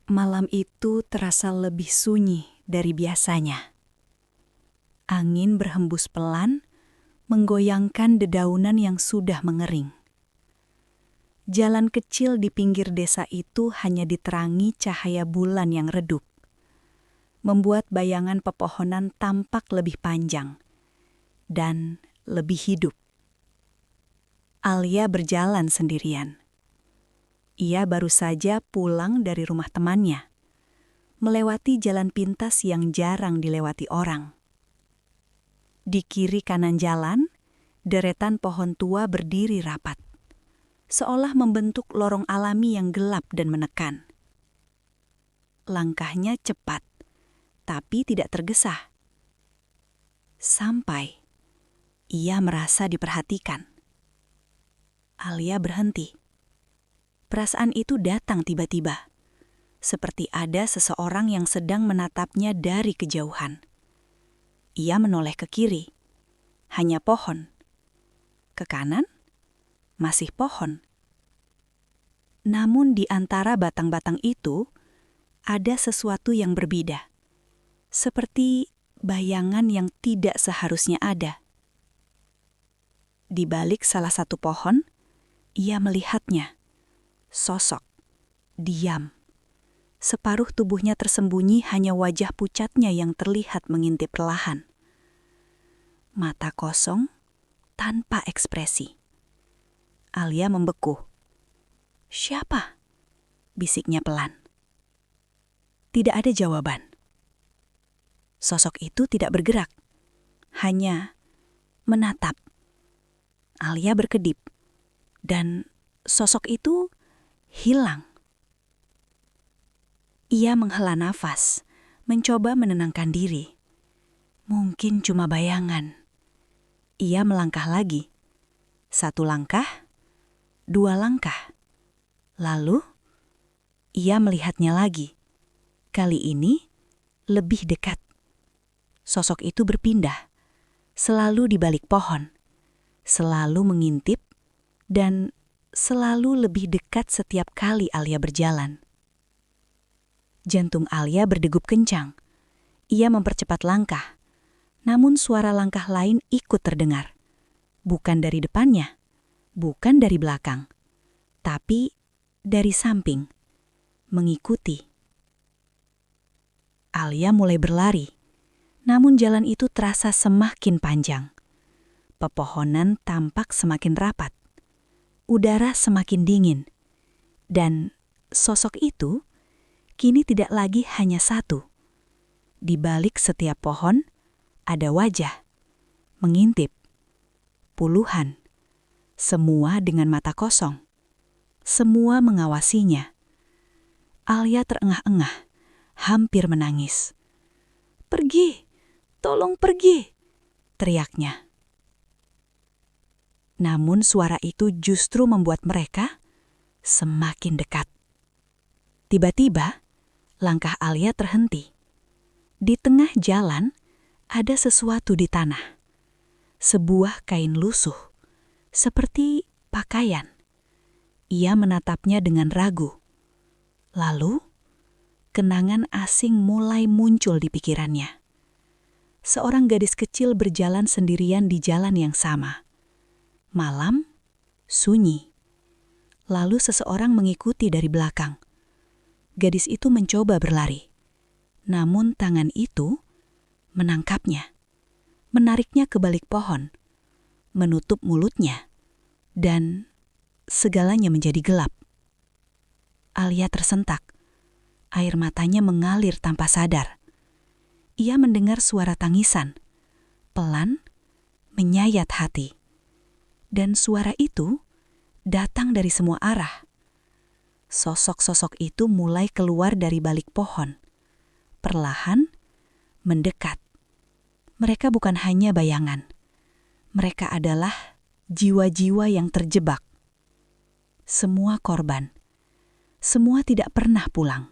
Malam itu terasa lebih sunyi dari biasanya. Angin berhembus pelan, menggoyangkan dedaunan yang sudah mengering. Jalan kecil di pinggir desa itu hanya diterangi cahaya bulan yang redup, membuat bayangan pepohonan tampak lebih panjang dan lebih hidup. Alia berjalan sendirian. Ia baru saja pulang dari rumah temannya, melewati jalan pintas yang jarang dilewati orang. Di kiri kanan jalan, deretan pohon tua berdiri rapat, seolah membentuk lorong alami yang gelap dan menekan. Langkahnya cepat, tapi tidak tergesa. Sampai ia merasa diperhatikan. Alia berhenti. Perasaan itu datang tiba-tiba, seperti ada seseorang yang sedang menatapnya dari kejauhan. Ia menoleh ke kiri, hanya pohon. Ke kanan, masih pohon. Namun di antara batang-batang itu, ada sesuatu yang berbeda, seperti bayangan yang tidak seharusnya ada. Di balik salah satu pohon, ia melihatnya. Sosok, diam. Separuh tubuhnya tersembunyi, hanya wajah pucatnya yang terlihat mengintip perlahan. Mata kosong, tanpa ekspresi. Alia membeku. "Siapa?" bisiknya pelan. Tidak ada jawaban. Sosok itu tidak bergerak, hanya menatap. Alia berkedip, dan sosok itu hilang. Ia menghela nafas, mencoba menenangkan diri. Mungkin cuma bayangan. Ia melangkah lagi. 1 langkah, 2 langkah. Lalu, ia melihatnya lagi. Kali ini, lebih dekat. Sosok itu berpindah, selalu di balik pohon, selalu mengintip, dan selalu lebih dekat setiap kali Alia berjalan. Jantung Alia berdegup kencang. Ia mempercepat langkah, namun suara langkah lain ikut terdengar. Bukan dari depannya, bukan dari belakang, tapi dari samping, mengikuti. Alia mulai berlari, namun jalan itu terasa semakin panjang. Pepohonan tampak semakin rapat. Udara semakin dingin, dan sosok itu kini tidak lagi hanya satu. Di balik setiap pohon ada wajah, mengintip. Puluhan, semua dengan mata kosong. Semua mengawasinya. Alia terengah-engah, hampir menangis. "Pergi, tolong pergi!" teriaknya. Namun suara itu justru membuat mereka semakin dekat. Tiba-tiba, langkah Alia terhenti. Di tengah jalan, ada sesuatu di tanah. Sebuah kain lusuh, seperti pakaian. Ia menatapnya dengan ragu. Lalu, kenangan asing mulai muncul di pikirannya. Seorang gadis kecil berjalan sendirian di jalan yang sama. Malam, sunyi. Lalu seseorang mengikuti dari belakang. Gadis itu mencoba berlari. Namun tangan itu menangkapnya, menariknya ke balik pohon, menutup mulutnya, dan segalanya menjadi gelap. Alia tersentak. Air matanya mengalir tanpa sadar. Ia mendengar suara tangisan, pelan, menyayat hati. Dan suara itu datang dari semua arah. Sosok-sosok itu mulai keluar dari balik pohon, perlahan mendekat. Mereka bukan hanya bayangan. Mereka adalah jiwa-jiwa yang terjebak. Semua korban. Semua tidak pernah pulang.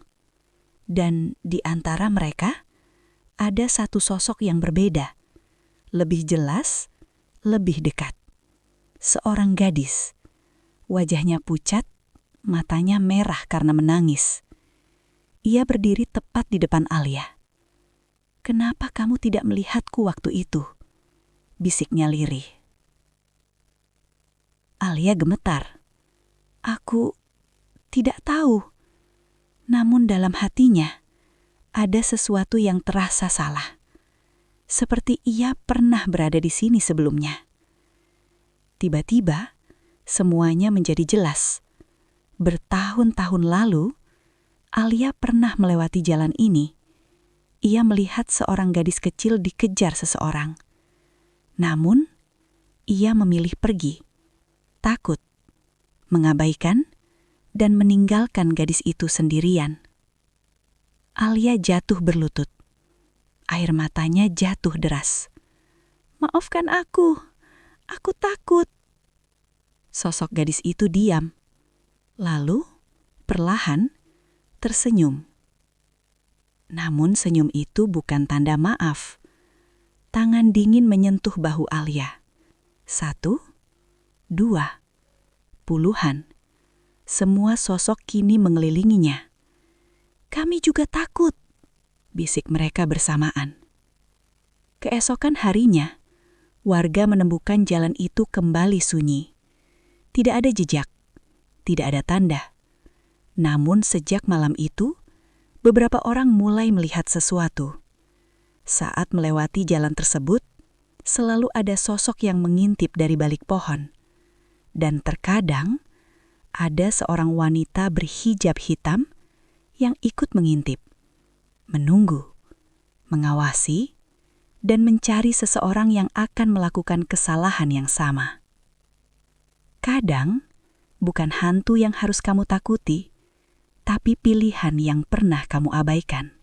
Dan di antara mereka, ada satu sosok yang berbeda. Lebih jelas, lebih dekat. Seorang gadis. Wajahnya pucat, matanya merah karena menangis. Ia berdiri tepat di depan Alia. "Kenapa kamu tidak melihatku waktu itu?" bisiknya lirih. Alia gemetar. "Aku tidak tahu." Namun dalam hatinya, ada sesuatu yang terasa salah. Seperti ia pernah berada di sini sebelumnya. Tiba-tiba, semuanya menjadi jelas. Bertahun-tahun lalu, Alia pernah melewati jalan ini. Ia melihat seorang gadis kecil dikejar seseorang. Namun, ia memilih pergi, takut, mengabaikan, dan meninggalkan gadis itu sendirian. Alia jatuh berlutut. Air matanya jatuh deras. "Maafkan aku takut." Sosok gadis itu diam. Lalu, perlahan, tersenyum. Namun senyum itu bukan tanda maaf. Tangan dingin menyentuh bahu Alia. 1, 2, puluhan. Semua sosok kini mengelilinginya. "Kami juga takut," bisik mereka bersamaan. Keesokan harinya, warga menemukan jalan itu kembali sunyi. Tidak ada jejak, tidak ada tanda. Namun sejak malam itu, beberapa orang mulai melihat sesuatu. Saat melewati jalan tersebut, selalu ada sosok yang mengintip dari balik pohon. Dan terkadang, ada seorang wanita berhijab hitam yang ikut mengintip, menunggu, mengawasi, dan mencari seseorang yang akan melakukan kesalahan yang sama. Kadang, bukan hantu yang harus kamu takuti, tapi pilihan yang pernah kamu abaikan.